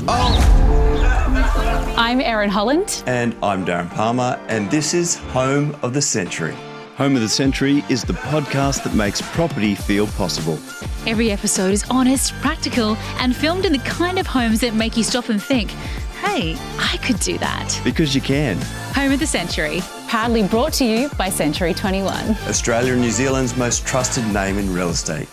I'm Erin Holland. And I'm Darren Palmer, and this is Home of the Century. Home of the Century is the podcast that makes property feel possible. Every episode is honest, practical, and filmed in the kind of homes that make you stop and think, hey, I could do that. Because you can. Home of the Century, proudly brought to you by Century 21. Australia and New Zealand's most trusted name in real estate.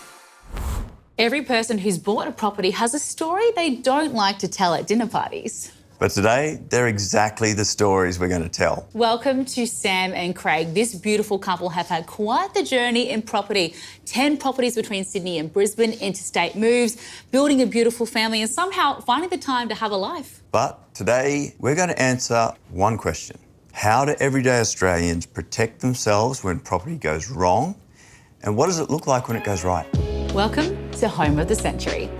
Every person who's bought a property has a story they don't like to tell at dinner parties. But today, they're exactly the stories we're going to tell. Welcome to Sam and Craig. This beautiful couple have had quite the journey in property. 10 properties between Sydney and Brisbane, interstate moves, building a beautiful family and somehow finding the time to have a life. But today, we're going to answer one question. How do everyday Australians protect themselves when property goes wrong? And what does it look like when it goes right? Welcome to Home of the Century.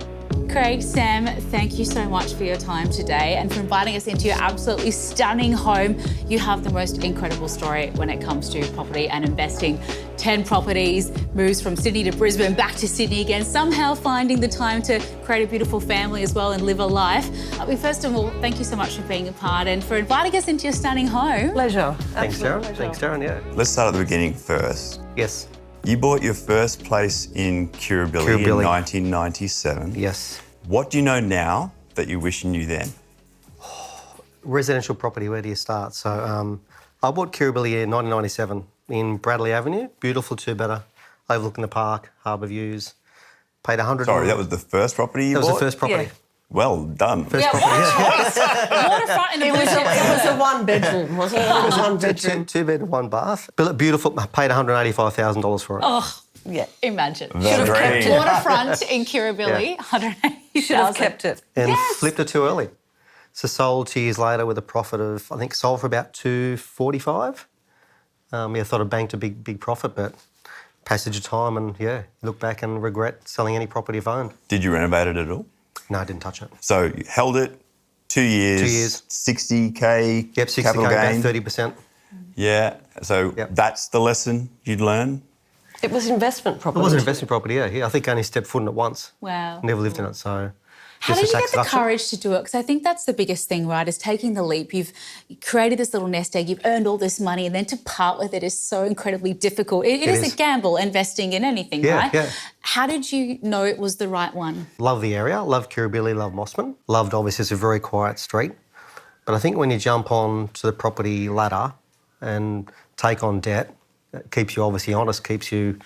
Craig, Sam, thank you so much for your time today and for inviting us into your absolutely stunning home. You have the most incredible story when it comes to property and investing. 10 properties, moves from Sydney to Brisbane, back to Sydney again, somehow finding the time to create a beautiful family as well and live a life. First of all, thank you so much for being a part and for inviting us into your stunning home. Pleasure. Thanks, Darren. Pleasure. Thanks, Darren, yeah. Let's start at the beginning first. Yes. You bought your first place in Kirribilli in 1997. Yes. What do you know now that you wish you knew then? Residential property, where do you start? So I bought Kirribilli in 1997 in Bradley Avenue. Beautiful two-bedder, overlooking the park, harbour views. Paid 100. Sorry, that was the first property you bought? That was the first property. Yeah. Well done. First property, yeah. Waterfront in the It was a one-bedroom, wasn't it? It was one bedroom. Two bed, one bath. Beautiful. Paid $185,000 for it. Oh, Yeah. imagine. The dream. Waterfront in Kirribilli, Yeah. 180,000. Should have kept it. And Yes. flipped it too early. So sold 2 years later with a profit of, I think, sold for about $245. I thought I'd banked a big profit, but passage of time and, you look back and regret selling any property you've owned. Did you renovate it at all? No, I didn't touch it. So you held it 2 years. 2 years. 60K Yep, 60K, capital gain. about 30%. Yeah, so Yep. that's the lesson you'd learn? It was investment property. It was an investment property, yeah. I think I only stepped foot in it once. Wow. Never lived in it, so... How just did a you tax get the deduction. courage to do it? Because I think that's the biggest thing, right, is taking the leap. You've created this little nest egg, you've earned all this money, and then to part with it is so incredibly difficult. It is a gamble, investing in anything, right? Yeah. How did you know it was the right one? Love the area, love Kirribilli, love Mossman. Loved, obviously, it's a very quiet street. But I think when you jump on to the property ladder and take on debt, it keeps you obviously honest, keeps you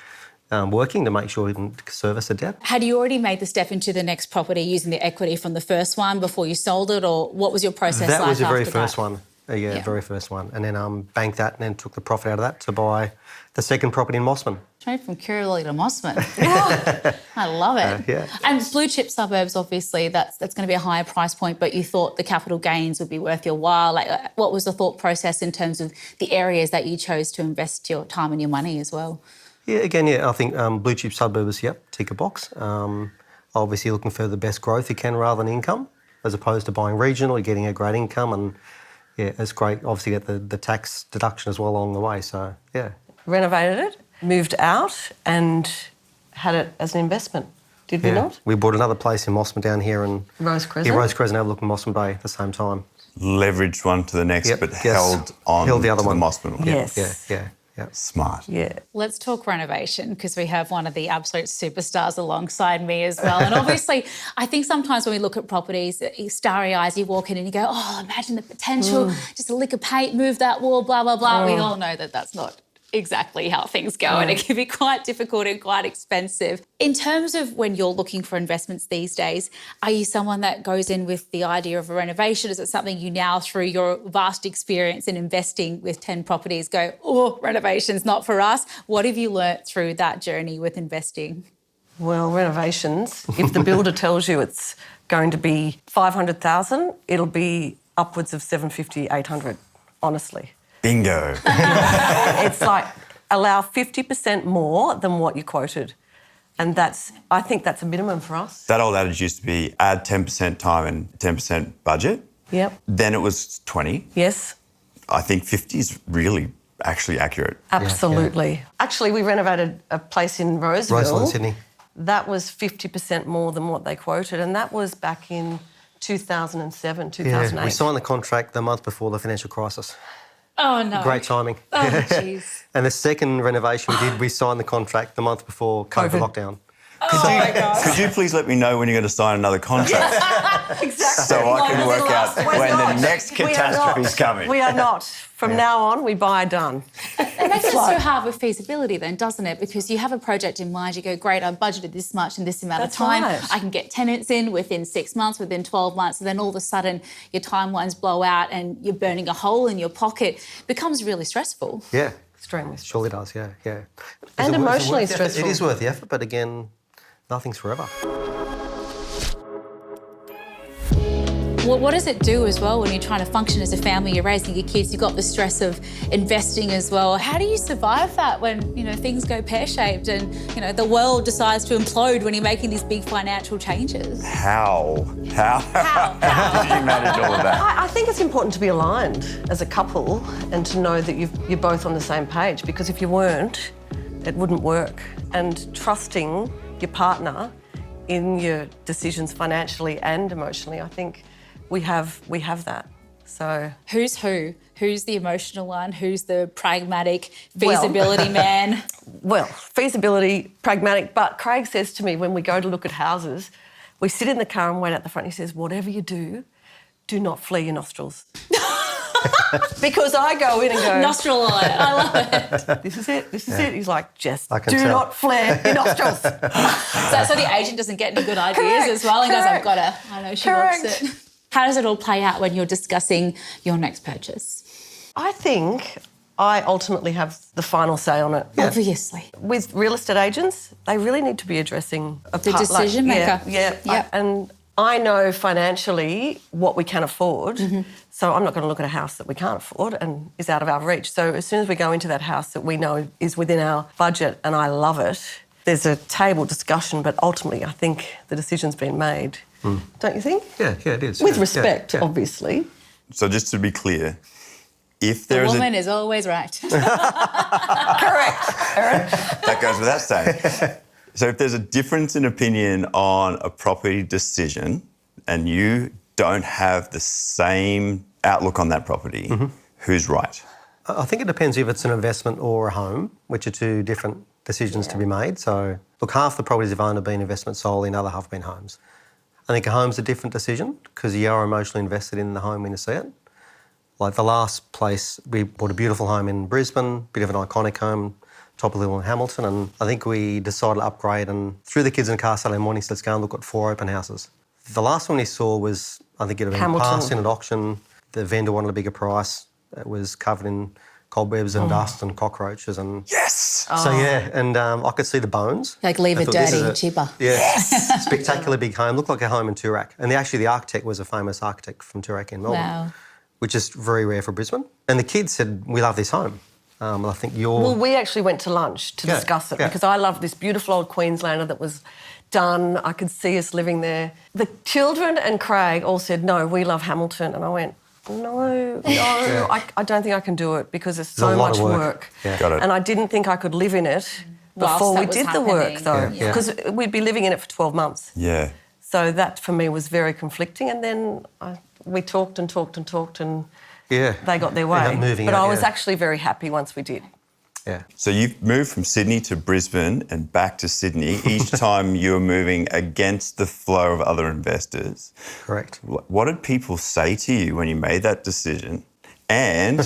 working to make sure you can service the debt. Had you already made the step into the next property using the equity from the first one before you sold it, or what was your process like That was the very after first that? one. Very first one. And then banked that and then took the profit out of that to buy the second property in Mossman. Straight from Kirribilli to Mossman. Oh, I love it. Yeah. And blue chip suburbs, obviously, that's going to be a higher price point, but you thought the capital gains would be worth your while. Like, what was the thought process in terms of the areas that you chose to invest your time and your money as well? Yeah, I think blue chip suburbs, tick a box. Obviously looking for the best growth you can rather than income, as opposed to buying regional, you're getting a great income and, it's great. Obviously get the tax deduction as well along the way, so, yeah. Renovated it, moved out and had it as an investment. Did we not? We bought another place in Mossman down here and... Rose Crescent? Yeah, Rose Crescent overlooking Mossman Bay at the same time. Leveraged one to the next, Yep, but yes. held on Held the other to one. the Mossman one. Yes. Yeah. Smart. Yeah. Let's talk renovation, because we have one of the absolute superstars alongside me as well. And obviously, I think sometimes when we look at properties, starry eyes, you walk in and you go, oh, imagine the potential, just a lick of paint, move that wall, blah, blah, blah. We all know that that's not exactly how things go and it can be quite difficult and quite expensive. In terms of when you're looking for investments these days, are you someone that goes in with the idea of a renovation? Is it something you now, through your vast experience in investing with 10 properties, go, oh, renovation's not for us? What have you learnt through that journey with investing? Well, renovations, if the builder tells you it's going to be $500,000, it'll be upwards of $750,000, $800,000, honestly. Bingo. It's like allow 50% more than what you quoted. And I think that's a minimum for us. That old adage used to be add 10% time and 10% budget. Yep. Then it was 20. Yes. I think 50 is really actually accurate. Absolutely. Yeah. Actually, we renovated a place in Roseville. Roseville in Sydney. That was 50% more than what they quoted, and that was back in 2007, 2008. Yeah, we signed the contract the month before the financial crisis. Oh, no. Great timing. Oh, jeez. And the second renovation we did, we signed the contract the month before COVID lockdown. Oh, my God. Could you please let me know when you're going to sign another contract Exactly. so I can work out We're when not. the next We are catastrophe is not. coming? We are not. From now on, we buy done. It makes it so hard with feasibility then, doesn't it? Because you have a project in mind, you go, great, I've budgeted this much in this amount That's of time. right. I can get tenants in within 6 months, within 12 months, and then all of a sudden your timelines blow out and you're burning a hole in your pocket. It becomes really stressful. Yeah. Extremely. Surely does, yeah. And emotionally stressful. It is worth the effort, but again, nothing's forever. Well, what does it do as well when you're trying to function as a family, you're raising your kids, you've got the stress of investing as well. How do you survive that when, things go pear-shaped and, the world decides to implode when you're making these big financial changes? How did you manage all of that? I think it's important to be aligned as a couple and to know that you're both on the same page, because if you weren't, it wouldn't work. And trusting your partner in your decisions financially and emotionally, I think we have that. So Who's who? Who's the emotional one? Who's the pragmatic feasibility man? Well, feasibility, pragmatic, but Craig says to me when we go to look at houses, we sit in the car and wait out the front, he says, whatever you do not flare your nostrils. Because I go in and go... Nostril eye, I love it. This is it. He's like, just do can tell. not flare your nostrils. So the agent doesn't get any good ideas as well and goes, I've got to, I know she wants it. How does it all play out when you're discussing your next purchase? I think I ultimately have the final say on it. Obviously. With real estate agents, they really need to be addressing The decision maker. Yeah. Yep. And I know financially what we can afford, so I'm not going to look at a house that we can't afford and is out of our reach. So as soon as we go into that house that we know is within our budget and I love it, there's a table discussion, but ultimately I think the decision's been made. Don't you think? Yeah, it is. With Yeah, respect, yeah. obviously. So just to be clear, if The there's woman is always right. Correct, Erin. that goes without saying. So if there's a difference in opinion on a property decision and you don't have the same outlook on that property, who's right? I think it depends if it's an investment or a home, which are two different decisions to be made. So, look, half the properties I've owned have been investment solely, another half have been homes. I think a home's a different decision because you are emotionally invested in the home when you see it. Like the last place, we bought a beautiful home in Brisbane, bit of an iconic home, top of the hill in Hamilton, and I think we decided to upgrade and threw the kids in the car Saturday morning, so let's go and look at 4 open houses. The last one we saw was, I think it had been Hamilton. passed in an auction. The vendor wanted a bigger price. It was covered in cobwebs and dust and cockroaches and... Yes! So, yeah, and I could see the bones. Like, leave I it thought, this dirty is and cheaper. Yeah, spectacular big home. Looked like a home in Toorak. And the architect was a famous architect from Toorak in Melbourne. Wow. Which is very rare for Brisbane. And the kids said, we love this home. I think Well, we actually went to lunch to discuss it because I love this beautiful old Queenslander that was done. I could see us living there. The children and Craig all said, no, we love Hamilton. And I went, no, I don't think I can do it because there's so much work. Yeah. Got it. And I didn't think I could live in it Whilst before that we was did the work, happening. though, because we'd be living in it for 12 months. Yeah. So that, for me, was very conflicting. And then we talked and they got their way. Ended up moving but out, I was yeah. actually very happy once we did. Yeah. So you've moved from Sydney to Brisbane and back to Sydney. Each time you were moving against the flow of other investors. Correct. What did people say to you when you made that decision? And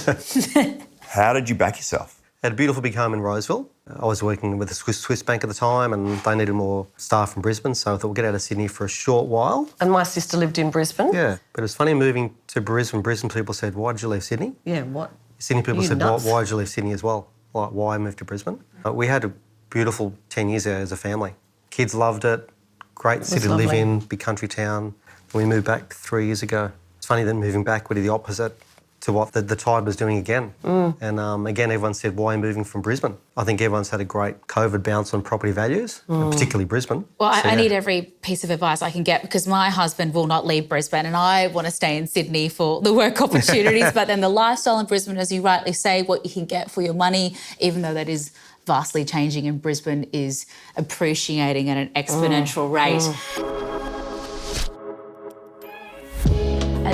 how did you back yourself? Had a beautiful big home in Roseville. I was working with the Swiss Bank at the time and they needed more staff from Brisbane, so I thought we'll get out of Sydney for a short while. And my sister lived in Brisbane. Yeah. But it was funny moving to Brisbane. Brisbane people said, why did you leave Sydney? Yeah, what? Sydney people You said, nuts. why did you leave Sydney as well? Like, why move to Brisbane? We had a beautiful 10 years there as a family. Kids loved it, great city to live lovely. in, big country town. We moved back 3 years ago. It's funny that moving back we did the opposite to what the tide was doing again. And again, everyone said, why moving from Brisbane? I think everyone's had a great COVID bounce on property values, particularly Brisbane. Well, So, I yeah. need every piece of advice I can get because my husband will not leave Brisbane and I want to stay in Sydney for the work opportunities. But then the lifestyle in Brisbane, as you rightly say, what you can get for your money, even though that is vastly changing in Brisbane, is appreciating at an exponential rate.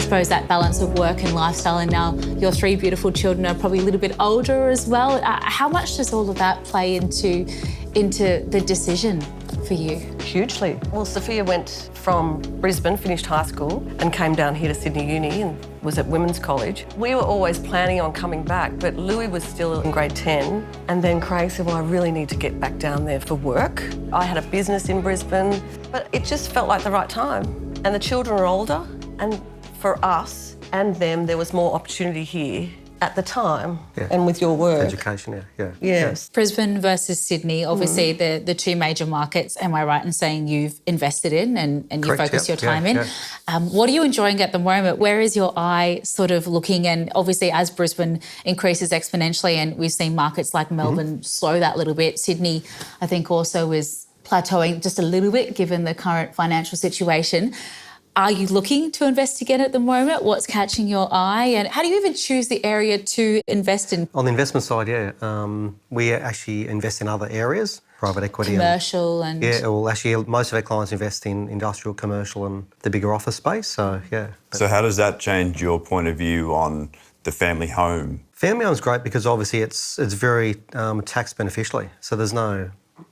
suppose that balance of work and lifestyle, and now your 3 beautiful children are probably a little bit older as well. How much does all of that play into the decision for you? Hugely. Well, Sophia went from Brisbane, finished high school, and came down here to Sydney Uni and was at Women's College. We were always planning on coming back, but Louis was still in grade 10. And then Craig said, well, I really need to get back down there for work. I had a business in Brisbane, but it just felt like the right time. And the children are older, and for us and them, there was more opportunity here at the time, and with your work. Education, yeah. Yes. Brisbane versus Sydney, obviously the 2 major markets, am I right in saying you've invested in and you Correct, focus your yep, time in? What are you enjoying at the moment? Where is your eye sort of looking? And obviously as Brisbane increases exponentially, and we've seen markets like Melbourne slow that little bit, Sydney I think also is plateauing just a little bit given the current financial situation. Are you looking to invest again at the moment? What's catching your eye? And how do you even choose the area to invest in? On the investment side, we actually invest in other areas, private equity. Commercial and... Yeah, well, actually, most of our clients invest in industrial, commercial and the bigger office space, so, yeah. So how does that change your point of view on the family home? Family home's great because obviously it's very tax beneficially, so there's no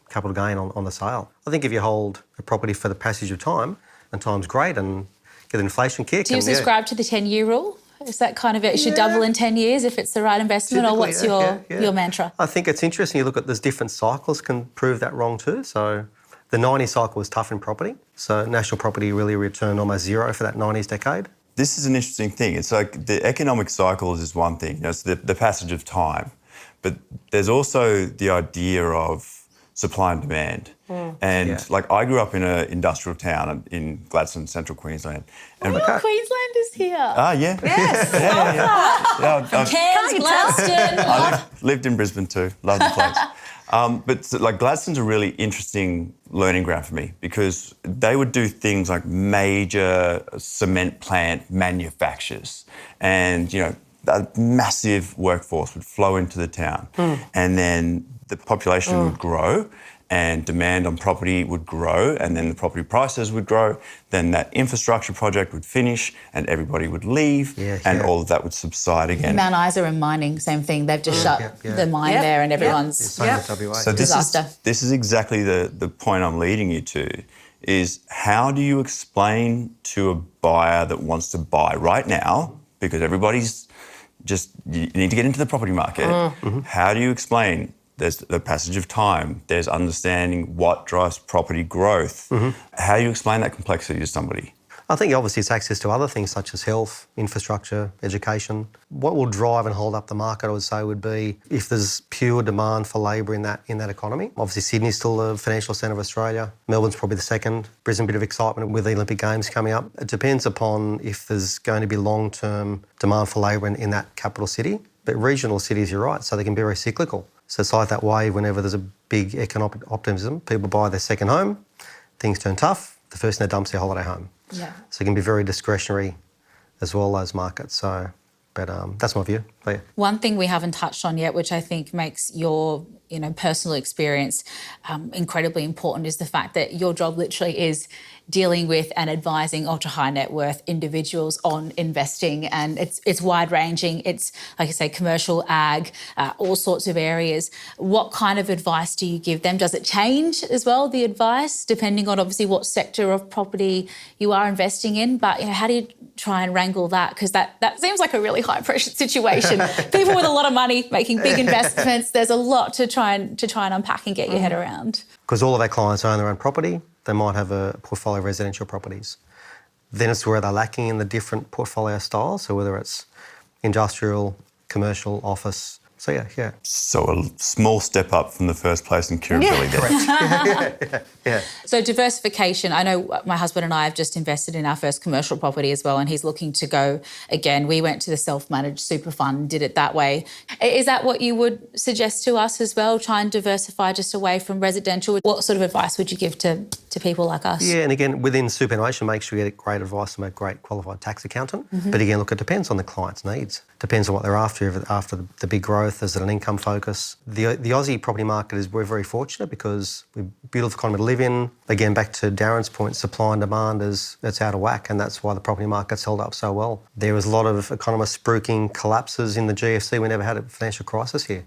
capital gain on the sale. I think if you hold a property for the passage of time, and time's great and get an inflation kick. Do you subscribe to the 10-year rule? Is that kind of it? It should double in 10 years if it's the right investment, or what's your mantra? I think it's interesting. You look at there's different cycles can prove that wrong too. So the 90s cycle was tough in property. So national property really returned almost zero for that 90s decade. This is an interesting thing. It's like the economic cycles is one thing, it's the passage of time, but there's also the idea of supply and demand. And like I grew up in an industrial town in Gladstone, central Queensland. And Queenslanders here. Ah, yeah. Yes, Cairns, Gladstone. I lived in Brisbane too. Love the place. But like Gladstone's a really interesting learning ground for me because they would do things like major cement plant manufactures, and a massive workforce would flow into the town, and then the population would grow and demand on property would grow, and then the property prices would grow, then that infrastructure project would finish and everybody would leave, and all of that would subside again. Mount Isa and mining, same thing. They've just shut the mine there and everyone's So disaster. This is exactly the point I'm leading you to, is how do you explain to a buyer that wants to buy right now, because everybody's you need to get into the property market, how do you explain there's the passage of time, there's understanding what drives property growth. How do you explain that complexity to somebody? I think obviously it's access to other things such as health, infrastructure, education. What will drive and hold up the market, I would say, would be if there's pure demand for labour in that economy. Obviously Sydney's still the financial centre of Australia. Melbourne's probably the second. Brisbane, a bit of excitement with the Olympic Games coming up. It depends upon if there's going to be long-term demand for labour in that capital city. But regional cities, you're right, so they can be very cyclical. So it's like that wave whenever there's a big economic optimism, people buy their second home, things turn tough, the first thing they dump's their holiday home. Yeah. So it can be very discretionary as well, those markets. So, but that's my view. But yeah. One thing we haven't touched on yet, which I think makes your personal experience incredibly important, is the fact that your job literally is dealing with and advising ultra high net worth individuals on investing, and it's wide ranging. It's, like I say, commercial, ag, all sorts of areas. What kind of advice do you give them? Does it change as well, the advice, depending on obviously what sector of property you are investing in? But how do you try and wrangle that? Because that seems like a really high pressure situation. People with a lot of money making big investments. There's a lot to try and unpack and get your head around. Because all of our clients own their own property. They might have a portfolio of residential properties. Then it's where they're lacking in the different portfolio styles, so whether it's industrial, commercial, office. So, yeah. So a small step up from the first place in Kirribilli there. Yeah. So diversification, I know my husband and I have just invested in our first commercial property as well, and he's looking to go again. We went to the self-managed super fund, did it that way. Is that what you would suggest to us as well? Try and diversify just away from residential? What sort of advice would you give to people like us? Yeah, and again, within superannuation, make sure you get great advice from a great qualified tax accountant. But again, look, it depends on the client's needs. Depends on what they're after the big growth growth? Is it an income focus? The Aussie property market we're very fortunate because we're a beautiful economy to live in. Again, back to Darren's point, supply and demand it's out of whack, and that's why the property market's held up so well. There was a lot of economists spruiking collapses in the GFC. We never had a financial crisis here,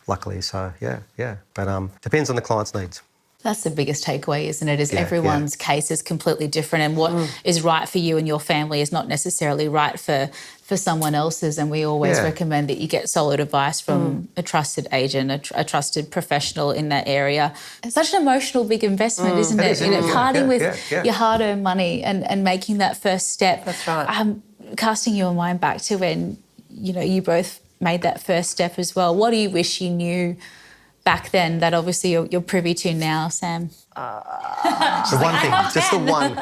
luckily. So, yeah. But depends on the client's needs. That's the biggest takeaway, isn't it? Is everyone's case is completely different, and what is right for you and your family is not necessarily right for someone else's. And we always recommend that you get solid advice from a trusted agent, a trusted professional in that area. It's such an emotional big investment, isn't it? You know, parting with your hard-earned money and making that first step. That's right. Casting your mind back to when, you know, you both made that first step as well. What do you wish you knew back then that obviously you're privy to now, Sam? The one thing, just the one.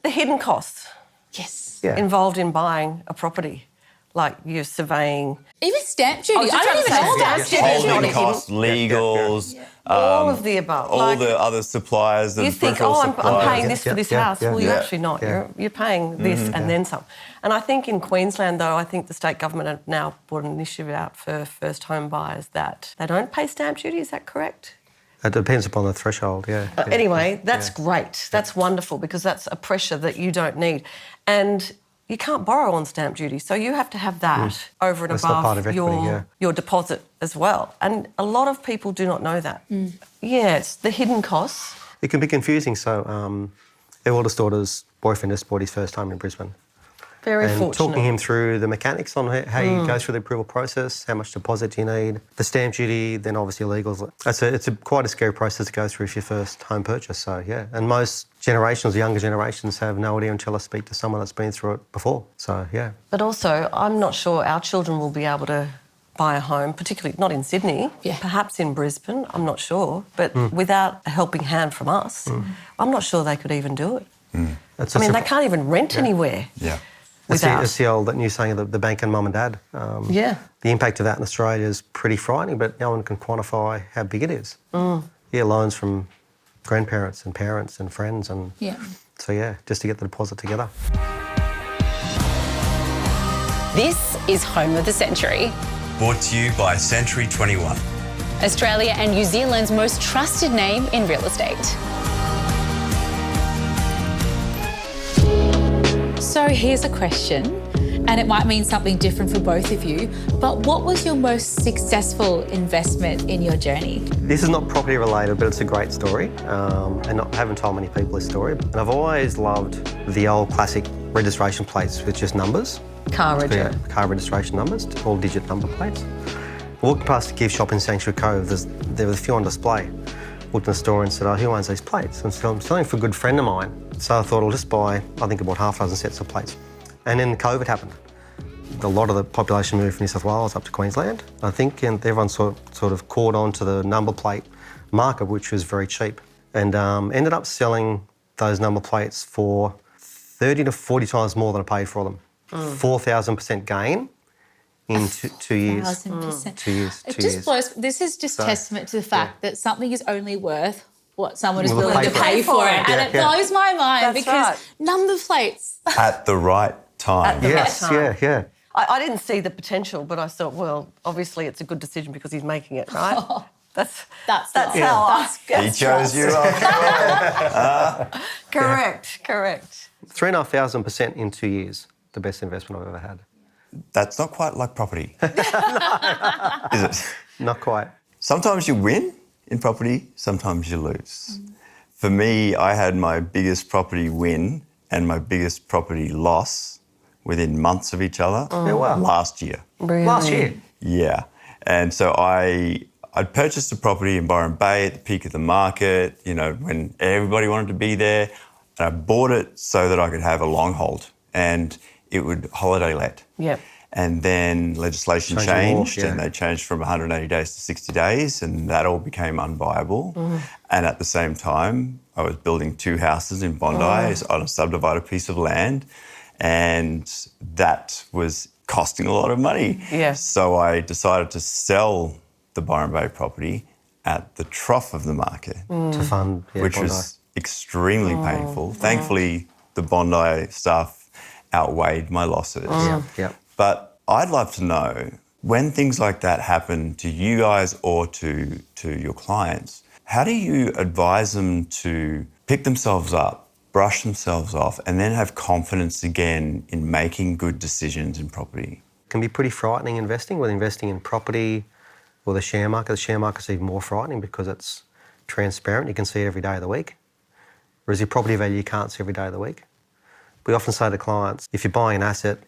The hidden costs Yes. Yeah. involved in buying a property, like you're surveying. Even stamp duty. I don't even know stamp stamp duty. duty. It's not Holding a costs, legals, all of the above. all Like, the other suppliers. you think, I'm paying this for this house. Well, you're actually not. Yeah. You're paying this and then some. And I think in Queensland, though, I think the state government have now brought an initiative out for first home buyers that they don't pay stamp duty. Is that correct? It depends upon the threshold, Anyway, that's great. That's wonderful because that's a pressure that you don't need. And you can't borrow on stamp duty, so you have to have that over and That's not part of above equity, your deposit as well. And a lot of people do not know that. Yeah, it's the hidden costs. It can be confusing. So our oldest daughter's boyfriend just bought his first home in Brisbane. Very And fortunate. talking him through the mechanics on how you go through the approval process, how much deposit you need, the stamp duty, then obviously legals. It's quite a scary process to go through for your first home purchase. So, yeah. And most generations, younger generations, have no idea until I speak to someone that's been through it before. So, yeah. But also, I'm not sure our children will be able to buy a home, particularly not in Sydney, perhaps in Brisbane, I'm not sure. But without a helping hand from us, I'm not sure they could even do it. I mean, they can't even rent anywhere. Yeah. It's the old new saying of the bank and mum and dad. The impact of that in Australia is pretty frightening, but no one can quantify how big it is. Loans from grandparents and parents and friends. And so, just to get the deposit together. This is Home of the Century. Brought to you by Century 21. Australia and New Zealand's most trusted name in real estate. So here's a question, and it might mean something different for both of you, but what was your most successful investment in your journey? This is not property related, but it's a great story, and I haven't told many people this story. And I've always loved the old classic registration plates with just numbers. Car registration. Car registration numbers, all digit number plates. Walked past a gift shop in Sanctuary Cove, there were a few on display. Walked in the store and said, who owns these plates? And so I'm selling for a good friend of mine. So I thought I'll just buy, I think about half a dozen sets of plates. And then COVID happened. A lot of the population moved from New South Wales up to Queensland, I think, and everyone sort of caught on to the number plate market, which was very cheap. And ended up selling those number plates for 30 to 40 times more than I paid for them. 4,000% gain in 2 years. 1,000%. 2 years. It just blows. This is just testament to the fact that something is only worth what someone is willing to pay for it. And it blows my mind because number plates. At the right time. At the right time. Yeah. I didn't see the potential, but I thought, well, obviously it's a good decision because he's making it, right? That's how He chose you up. Correct. 3,500% in 2 years, the best investment I've ever had. That's not quite like property. Is it? Not quite. Sometimes you win in property, sometimes you lose. For me, I had my biggest property win and my biggest property loss within months of each other last year. Really? Last year? Yeah. And so I'd purchased a property in Byron Bay at the peak of the market, when everybody wanted to be there. And I bought it so that I could have a long hold and it would holiday let. Yep. And then legislation changed and they changed from 180 days to 60 days and that all became unviable. And at the same time, I was building 2 houses in Bondi on a subdivided piece of land and that was costing a lot of money. Yes. So I decided to sell the Byron Bay property at the trough of the market. To fund which Bondi. was extremely painful. Thankfully, the Bondi stuff outweighed my losses. Yeah. But I'd love to know When things like that happen to you guys or to your clients, how do you advise them to pick themselves up, brush themselves off, and then have confidence again in making good decisions in property? It can be pretty frightening investing, whether investing in property or the share market. The share market's even more frightening because it's transparent. You can see it every day of the week. Whereas your property value you can't see every day of the week. We often say to clients, if you're buying an asset,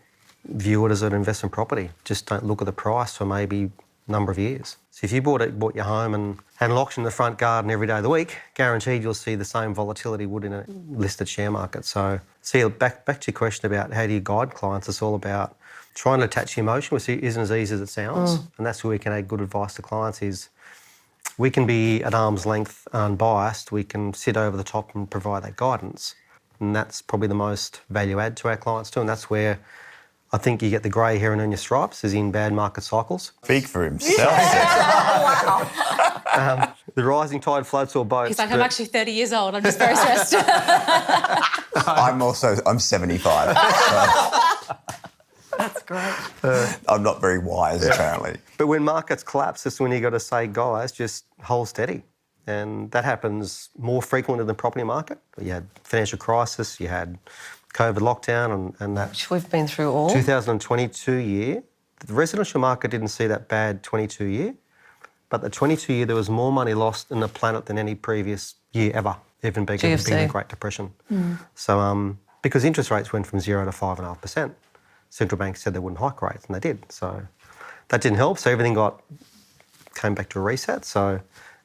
view it as an investment property. Just don't look at the price for maybe a number of years. So if you bought your home and had an auction in the front garden every day of the week, guaranteed you'll see the same volatility would in a listed share market. So see, back to your question about how do you guide clients, it's all about trying to attach the emotion, which isn't as easy as it sounds. And that's where we can add good advice to clients is we can be at arm's length unbiased, we can sit over the top and provide that guidance. And that's probably the most value add to our clients too. And that's where I think you get the grey hair and earn your stripes is in bad market cycles. Speak for himself. Wow. The rising tide floats all boats. He's like, I'm actually 30 years old. I'm just very stressed. I'm 75. That's great. I'm not very wise, apparently. But when markets collapse, that's when you got to say, guys, just hold steady. And that happens more frequently than the property market. You had financial crisis, you had COVID lockdown and that. Which we've been through all. 2022 year, the residential market didn't see that bad 22 year, but the 22 year there was more money lost in the planet than any previous year ever, even bigger than the Great Depression. So because interest rates went from 0 to 5.5%, central banks said they wouldn't hike rates, and they did. So that didn't help. So everything came back to a reset. So,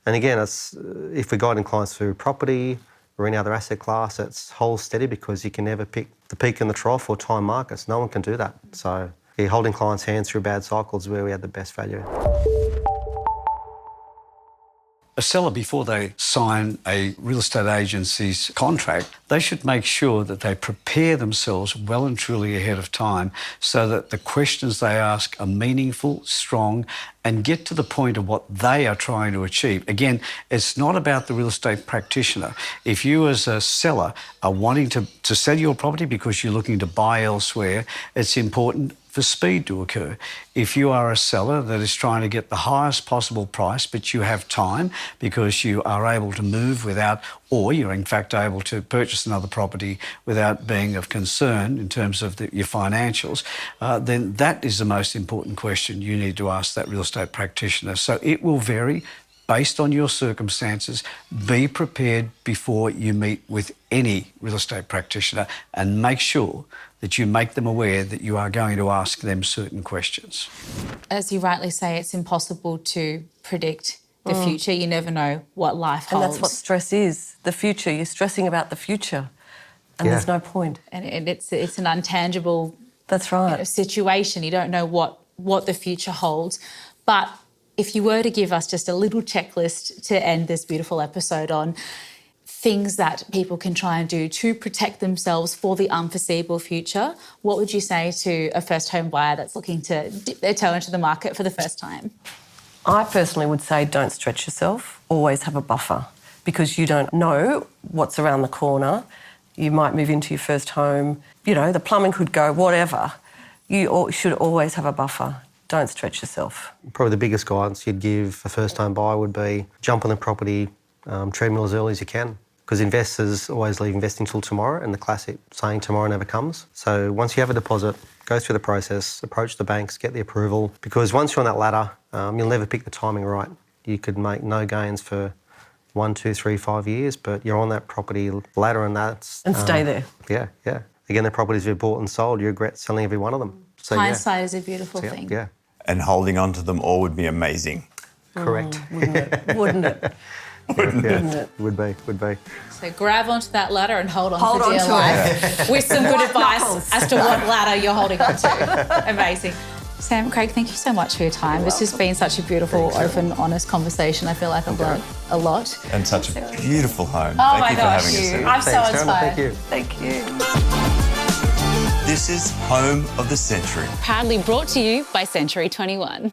and again, it's if we're guiding clients through property or any other asset class, it's hold steady because you can never pick the peak and the trough or time markets. No one can do that. So holding clients' hands through bad cycles is where we had the best value. A seller, before they sign a real estate agency's contract, they should make sure that they prepare themselves well and truly ahead of time so that the questions they ask are meaningful, strong, and get to the point of what they are trying to achieve. Again, it's not about the real estate practitioner. If you as a seller are wanting to sell your property because you're looking to buy elsewhere, it's important for speed to occur. If you are a seller that is trying to get the highest possible price, but you have time because you are able to move without, or you're in fact able to purchase another property without being of concern in terms of your financials, then that is the most important question you need to ask that real estate practitioner. So it will vary based on your circumstances. Be prepared before you meet with any real estate practitioner and make sure that you make them aware that you are going to ask them certain questions. As you rightly say, it's impossible to predict the future. You never know what life holds. And that's what stress is, the future. You're stressing about the future and there's no point. And it's an untangible That's right. situation. You don't know what the future holds. But if you were to give us just a little checklist to end this beautiful episode on, things that people can try and do to protect themselves for the unforeseeable future, what would you say to a first home buyer that's looking to dip their toe into the market for the first time? I personally would say don't stretch yourself. Always have a buffer because you don't know what's around the corner. You might move into your first home. You know, the plumbing could go, whatever. You should always have a buffer. Don't stretch yourself. Probably the biggest guidance you'd give a first home buyer would be jump on the property treadmill as early as you can. Because investors always leave investing till tomorrow, and the classic saying tomorrow never comes. So once you have a deposit, go through the process, approach the banks, get the approval. Because once you're on that ladder, you'll never pick the timing right. You could make no gains for 1, 2, 3, 5 years, but you're on that property ladder and that's... And stay there. Yeah, yeah. Again, the properties you've bought and sold, you regret selling every one of them. So, Hindsight is a beautiful thing. Yeah. And holding on to them all would be amazing. Correct. Wouldn't it? Wouldn't it? Wouldn't it? Would be. So grab onto that ladder and hold on Hold for dear on to life with some good White advice knuckles. as to what ladder you're holding on to. Amazing. Sam, Craig, thank you so much for your time. This has been such a beautiful, open, honest conversation. I feel like I've learned a lot. And such a beautiful home. Oh Thank my you for gosh, having us here. I'm so Thanks, Karen. inspired. Thank you. Thank you. This is Home of the Century. Proudly brought to you by Century 21.